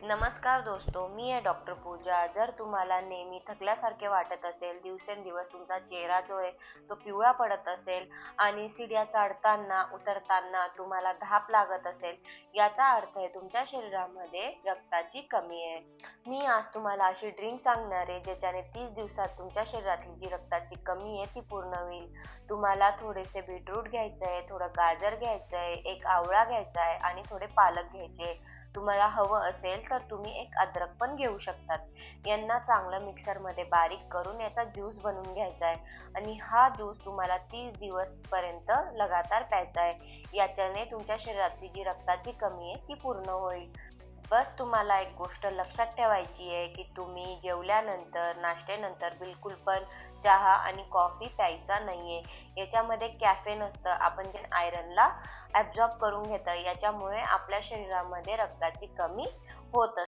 नमस्कार दोस्तों, मी आहे डॉक्टर पूजा. जर तुम्हाला नेहमी थकल्यासारखे वाटत असेल, दिवसेंदिवस तुमचा चेहरा जो आहे तो पिवळा पडत असेल आणि सीड्या चढताना उतरताना तुम्हाला धाप लागत असेल, याचा अर्थ आहे तुमच्या शरीरामध्ये रक्ताची कमी आहे. मी आज तुम्हाला अशी ड्रिंक सांगणार आहे ज्याच्याने 30 दिवसात तुमच्या शरीरातली जी रक्ताची कमी आहे ती पूर्ण होईल. तुम्हाला थोडेसे बीटरूट घ्यायचं आहे, थोडं गाजर घ्यायचं आहे, एक आवळा घ्यायचा आहे आणि थोडे पालक घ्यायचे. तुम्हाला हवं असेल तर तुम्ही एक अद्रक पण घेऊ शकतात. यांना चांगलं मिक्सरमध्ये बारीक करून याचा ज्यूस बनवून घ्यायचा आहे आणि हा ज्यूस तुम्हाला 30 दिवस पर्यंत लगातार प्यायचा आहे. याच्याने तुमच्या शरीरातली जी रक्ताची कमी आहे ती पूर्ण होईल. बस तुम्हाला एक गोष्ट लक्षात ठेवायची आहे की तुम्ही जेवल्यानंतर नाश्त्यानंतर बिलकुल पण चहा आणि कॉफी प्यायचा नाहीये. याच्यामध्ये कॅफेन असतं, आपण जे आयरनला ॲब्झॉर्ब करून घेतं. याच्यामुळे आपल्या शरीरामध्ये रक्ताची कमी होत असते.